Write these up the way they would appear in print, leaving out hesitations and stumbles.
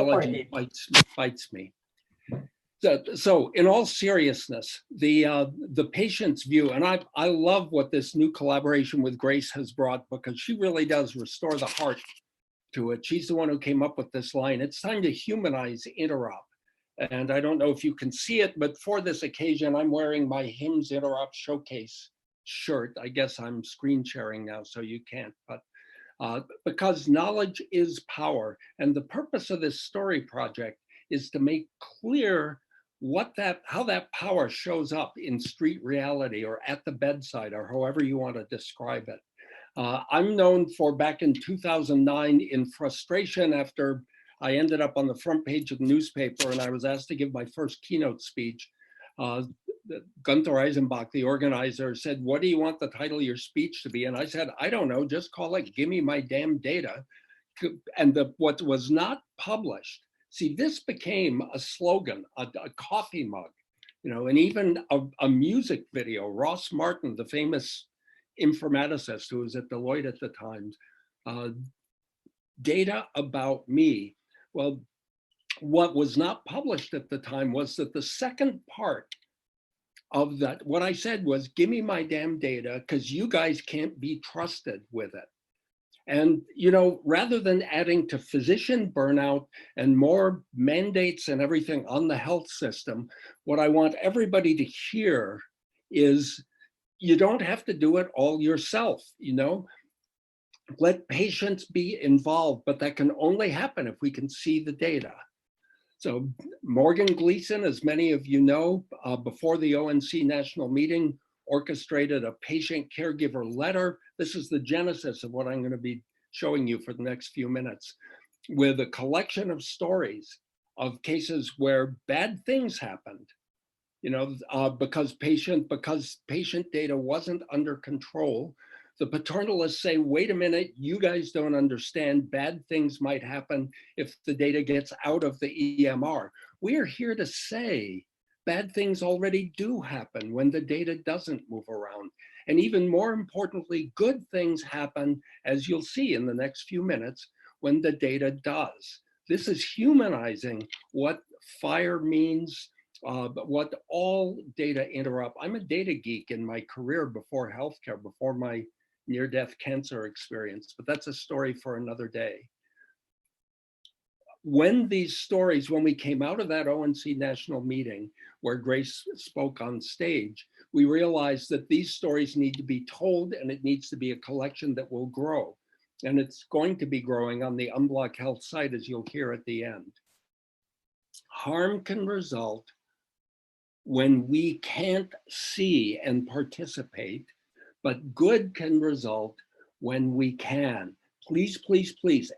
technology bites me. So in all seriousness, the patient's view, and I love what this new collaboration with Grace has brought, because she really does restore the heart to it. She's the one who came up with this line. It's time to humanize interop. And I don't know if you can see it, but for this occasion, I'm wearing my HIMSS Interop Showcase shirt. I guess I'm screen sharing now, so you can't, but because knowledge is power. And the purpose of this story project is to make clear how that power shows up in street reality or at the bedside or however you want to describe it. I'm known for back in 2009 in frustration after I ended up on the front page of the newspaper and I was asked to give my first keynote speech. Gunther Eisenbach, the organizer, said, "What do you want the title of your speech to be?" And I said, "I don't know, just call it Give Me My Damn Data." And what was not published, see, this became a slogan, a coffee mug, and even a music video. Ross Martin, the famous informaticist who was at Deloitte at the time, data about me. Well, what was not published at the time was that the second part of that, what I said was, give me my damn data, because you guys can't be trusted with it. And, rather than adding to physician burnout and more mandates and everything on the health system, what I want everybody to hear is you don't have to do it all yourself, Let patients be involved, but that can only happen if we can see the data. So Morgan Gleason, as many of you know, before the ONC national meeting, orchestrated a patient caregiver letter. This is the genesis of what I'm going to be showing you for the next few minutes, with a collection of stories of cases where bad things happened, because patient data wasn't under control. The paternalists say, wait a minute, you guys don't understand, bad things might happen if the data gets out of the EMR. We are here to say bad things already do happen when the data doesn't move around. And even more importantly, good things happen, as you'll see in the next few minutes, when the data does. This is humanizing what FHIR means, what all data interop. I'm a data geek in my career before healthcare, before my near-death cancer experience, but that's a story for another day. When we came out of that ONC national meeting where Grace spoke on stage, we realized that these stories need to be told, and it needs to be a collection that will grow. And it's going to be growing on the Unblock Health site, as you'll hear at the end. Harm can result when we can't see and participate, but good can result when we can. Please, please, please.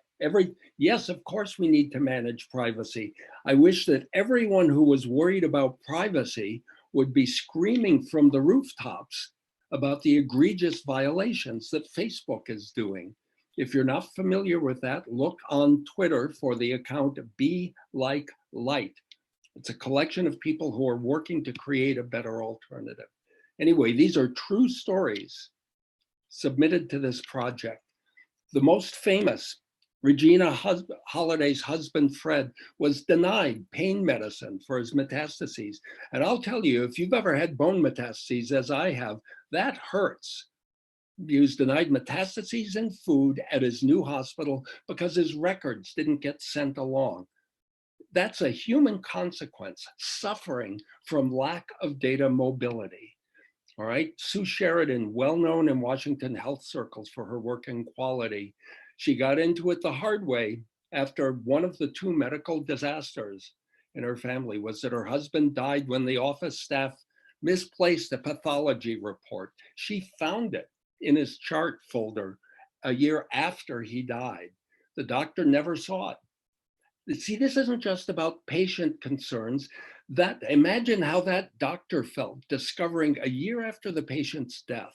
Yes, of course we need to manage privacy. I wish that everyone who was worried about privacy would be screaming from the rooftops about the egregious violations that Facebook is doing. If you're not familiar with that, look on Twitter for the account Be Like Light. It's a collection of people who are working to create a better alternative. Anyway, these are true stories submitted to this project. The most famous, Regina Holliday's husband, Fred, was denied pain medicine for his metastases. And I'll tell you, if you've ever had bone metastases, as I have, that hurts. He was denied metastases and food at his new hospital because his records didn't get sent along. That's a human consequence, suffering from lack of data mobility. All right, Sue Sheridan, well-known in Washington health circles for her work in quality. She got into it the hard way after one of the two medical disasters in her family was that her husband died when the office staff misplaced a pathology report. She found it in his chart folder a year after he died. The doctor never saw it. See, this isn't just about patient concerns. Imagine how that doctor felt discovering a year after the patient's death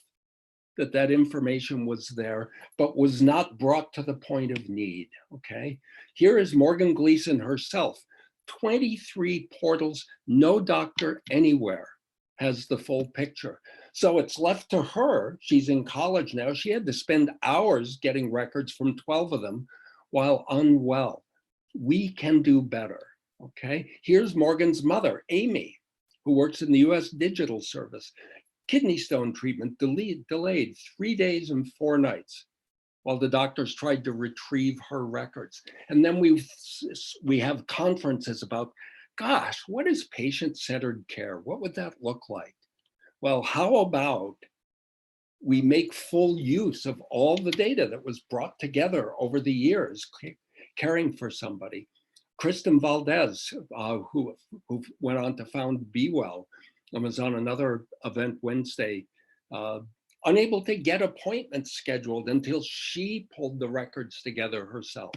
that information was there, but was not brought to the point of need, okay? Here is Morgan Gleason herself, 23 portals, no doctor anywhere has the full picture. So it's left to her, she's in college now, she had to spend hours getting records from 12 of them while unwell. We can do better, okay? Here's Morgan's mother, Amy, who works in the US Digital Service. Kidney stone treatment delayed 3 days and 4 nights while the doctors tried to retrieve her records. And then we have conferences about, gosh, what is patient-centered care? What would that look like? Well, how about we make full use of all the data that was brought together over the years caring for somebody. Kristen Valdez, who went on to found Be Well and was on another event Wednesday, unable to get appointments scheduled until she pulled the records together herself.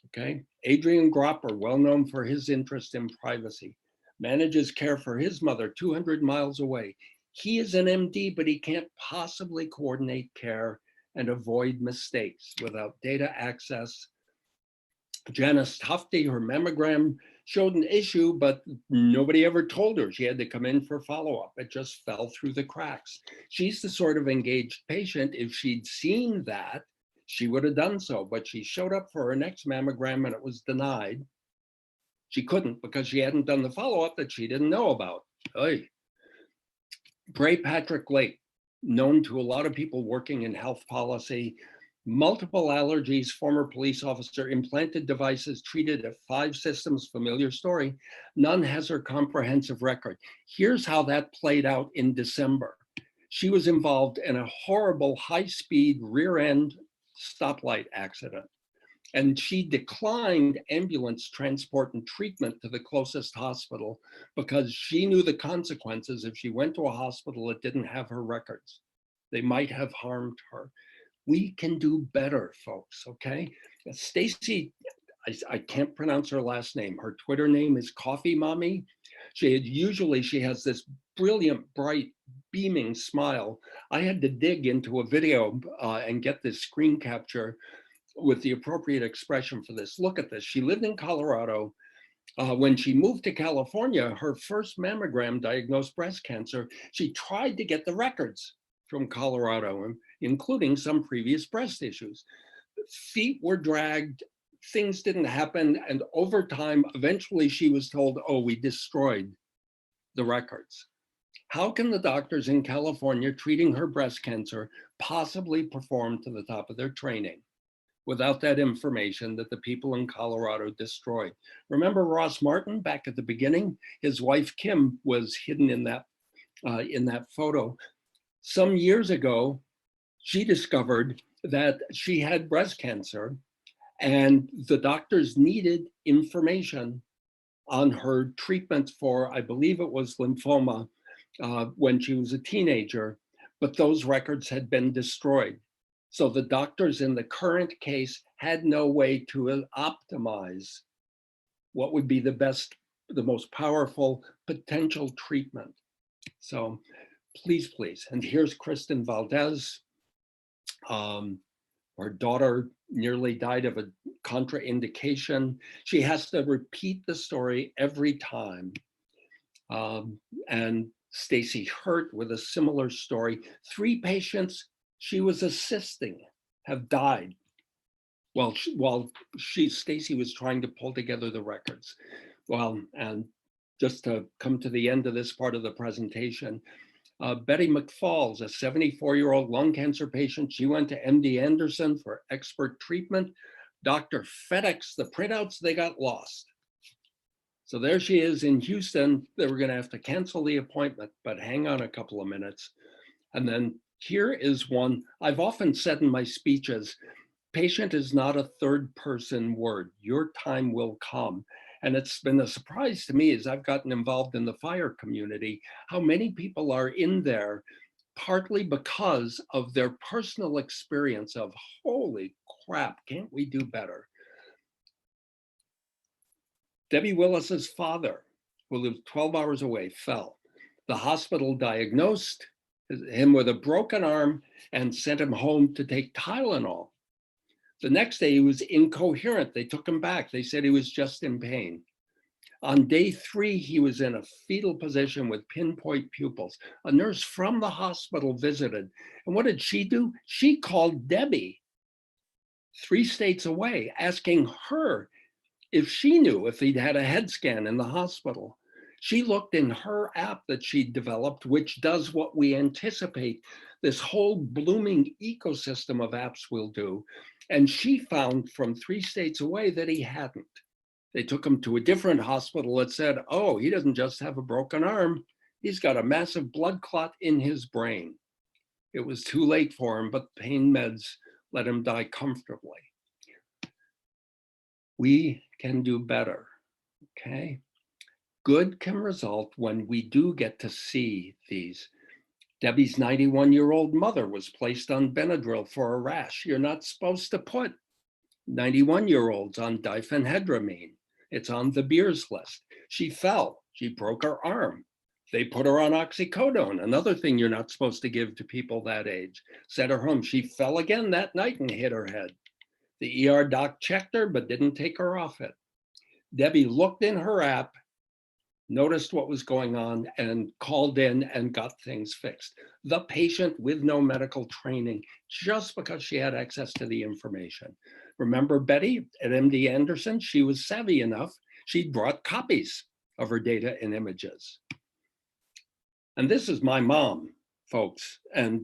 Okay, Adrian Gropper, well known for his interest in privacy, manages care for his mother 200 miles away. He is an MD, but he can't possibly coordinate care and avoid mistakes without data access. Janice Tufte, her mammogram showed an issue, but nobody ever told her she had to come in for follow-up. It just fell through the cracks. She's the sort of engaged patient, if she'd seen that, she would have done so, but she showed up for her next mammogram and it was denied. She couldn't because she hadn't done the follow-up that she didn't know about. Oy. Gray Patrick Lake, known to a lot of people working in health policy, multiple allergies, former police officer, implanted devices, treated at 5 systems, familiar story. None has her comprehensive record. Here's how that played out in December. She was involved in a horrible high-speed rear-end stoplight accident. And she declined ambulance transport and treatment to the closest hospital because she knew the consequences if she went to a hospital that didn't have her records. They might have harmed her. We can do better, folks, okay? Stacy, I can't pronounce her last name. Her Twitter name is Coffee Mommy. Usually she has this brilliant, bright, beaming smile. I had to dig into a video and get this screen capture with the appropriate expression for this. Look at this. She lived in Colorado. When she moved to California, her first mammogram diagnosed breast cancer. She tried to get the records from Colorado, including some previous breast issues. Feet were dragged, things didn't happen, and over time, eventually she was told, oh, we destroyed the records. How can the doctors in California treating her breast cancer possibly perform to the top of their training without that information that the people in Colorado destroyed? Remember Ross Martin back at the beginning? His wife, Kim, was hidden in that photo. Some years ago, she discovered that she had breast cancer and the doctors needed information on her treatment for, I believe it was lymphoma, when she was a teenager, but those records had been destroyed. So the doctors in the current case had no way to optimize what would be the most powerful potential treatment. So please. And here's Kristen Valdez. Her daughter nearly died of a contraindication. She has to repeat the story every time. And Stacy Hurt with a similar story. 3 patients she was assisting have died while Stacy was trying to pull together the records. Well, and just to come to the end of this part of the presentation, Betty McFalls, a 74-year-old lung cancer patient, she went to MD Anderson for expert treatment. Dr. FedEx the printouts, they got lost. So there she is in Houston. They were going to have to cancel the appointment, but hang on a couple of minutes. And then here is one I've often said in my speeches, patient is not a third person word. Your time will come. And it's been a surprise to me as I've gotten involved in the FHIR community, how many people are in there partly because of their personal experience of, holy crap, can't we do better? Debbie Willis's father, who lived 12 hours away, fell. The hospital diagnosed him with a broken arm and sent him home to take Tylenol. The next day he was incoherent. They took him back. They said he was just in pain. On day 3, he was in a fetal position with pinpoint pupils. A nurse from the hospital visited. And what did she do? She called Debbie 3 states away, asking her if she knew if he'd had a head scan in the hospital. She looked in her app that she'd developed, which does what we anticipate this whole blooming ecosystem of apps will do. And she found from 3 states away that he hadn't. They took him to a different hospital that said, oh, he doesn't just have a broken arm, he's got a massive blood clot in his brain. It was too late for him, but pain meds let him die comfortably. We can do better, okay? Good can result when we do get to see these. Debbie's 91-year-old mother was placed on Benadryl for a rash. You're not supposed to put 91-year-olds on diphenhydramine. It's on the Beers list. She fell, she broke her arm. They put her on oxycodone, another thing you're not supposed to give to people that age. Sent her home. She fell again that night and hit her head. The ER doc checked her, but didn't take her off it. Debbie looked in her app, noticed what was going on, and called in and got things fixed. The patient with no medical training, just because she had access to the information. Remember Betty at MD Anderson? She was savvy enough. She'd brought copies of her data and images. And this is my mom, folks, and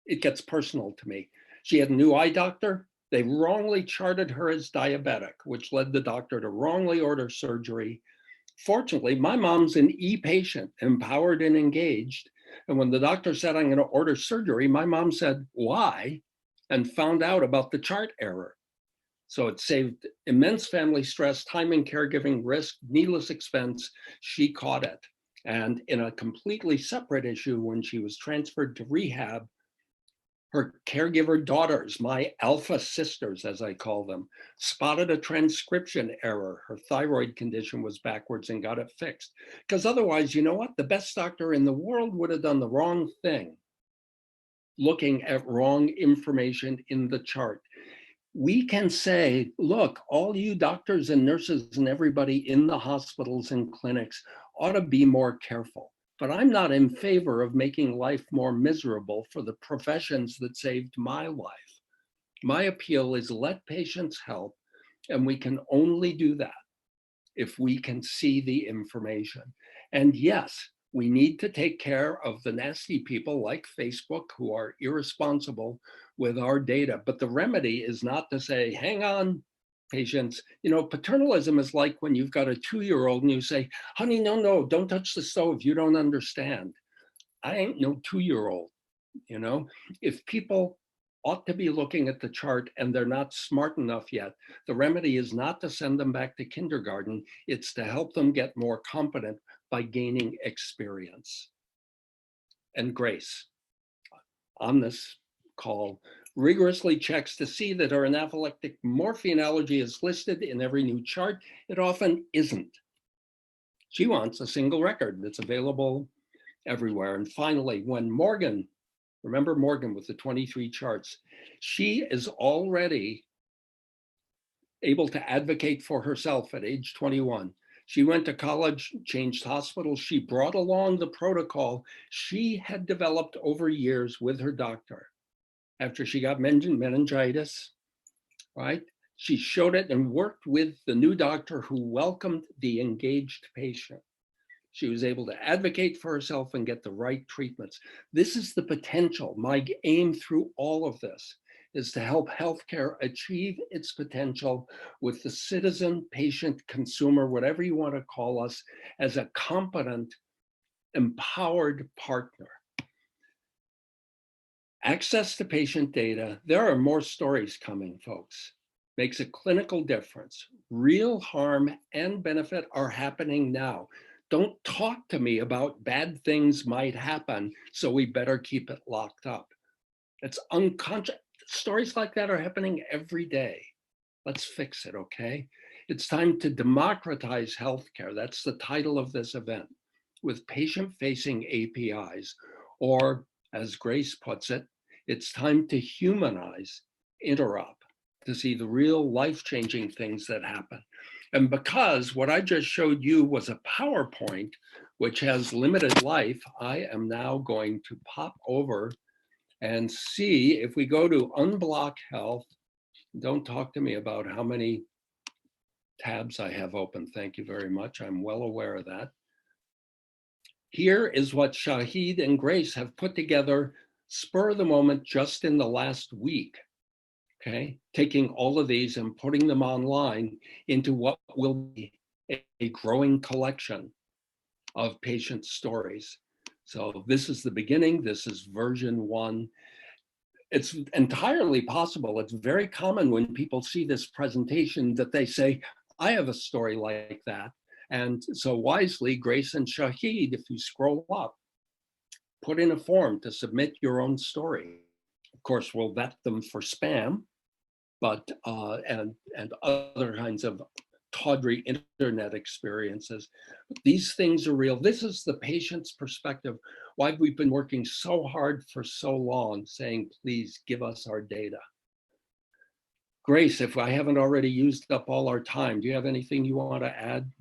it gets personal to me. She had a new eye doctor. They wrongly charted her as diabetic, which led the doctor to wrongly order surgery. Fortunately, my mom's an e-patient, empowered and engaged. And when the doctor said, I'm going to order surgery, my mom said, why? And found out about the chart error. So it saved immense family stress, time and caregiving risk, needless expense. She caught it. And in a completely separate issue, when she was transferred to rehab, her caregiver daughters, my alpha sisters, as I call them, spotted a transcription error. Her thyroid condition was backwards and got it fixed. Because otherwise, you know what? The best doctor in the world would have done the wrong thing, looking at wrong information in the chart. We can say, look, all you doctors and nurses and everybody in the hospitals and clinics ought to be more careful. But I'm not in favor of making life more miserable for the professions that saved my life. My appeal is let patients help, and we can only do that if we can see the information. And yes, we need to take care of the nasty people like Facebook who are irresponsible with our data. But the remedy is not to say, hang on, patients. You know, paternalism is like when you've got a 2-year-old and you say, honey, no, don't touch the stove. You don't understand. I ain't no 2-year-old, you know? If people ought to be looking at the chart and they're not smart enough yet, the remedy is not to send them back to kindergarten. It's to help them get more competent by gaining experience. And Grace, on this call, rigorously checks to see that her anaphylactic morphine allergy is listed in every new chart. It often isn't. She wants a single record that's available everywhere. And finally, when Morgan, remember Morgan with the 23 charts, she is already able to advocate for herself at age 21. She went to college, changed hospitals. She brought along the protocol she had developed over years with her doctor. After she got meningitis, right? She showed it and worked with the new doctor who welcomed the engaged patient. She was able to advocate for herself and get the right treatments. This is the potential. My aim through all of this is to help healthcare achieve its potential with the citizen, patient, consumer, whatever you want to call us, as a competent, empowered partner. Access to patient data. There are more stories coming, folks. Makes a clinical difference. Real harm and benefit are happening now. Don't talk to me about bad things might happen, so we better keep it locked up. It's unconscious. Stories like that are happening every day. Let's fix it, okay? It's time to democratize healthcare. That's the title of this event, with patient-facing APIs, or as Grace puts it, it's time to humanize interop, to see the real life-changing things that happen. And because what I just showed you was a PowerPoint, which has limited life, I am now going to pop over and see if we go to Unblock Health. Don't talk to me about how many tabs I have open. Thank you very much. I'm well aware of that. Here is what Shahid and Grace have put together spur of the moment just in the last week. Okay, taking all of these and putting them online into what will be a growing collection of patient stories. So this is the beginning. This is version 1. It's entirely possible. It's very common when people see this presentation that they say, I have a story like that. And so wisely, Grace and Shahid, if you scroll up, put in a form to submit your own story. Of course, we'll vet them for spam, but and other kinds of tawdry internet experiences. These things are real. This is the patient's perspective. Why we've been working so hard for so long, saying, please give us our data. Grace, if I haven't already used up all our time, do you have anything you want to add?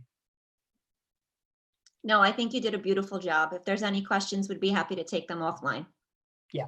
No, I think you did a beautiful job. If there's any questions, we'd be happy to take them offline. Yeah,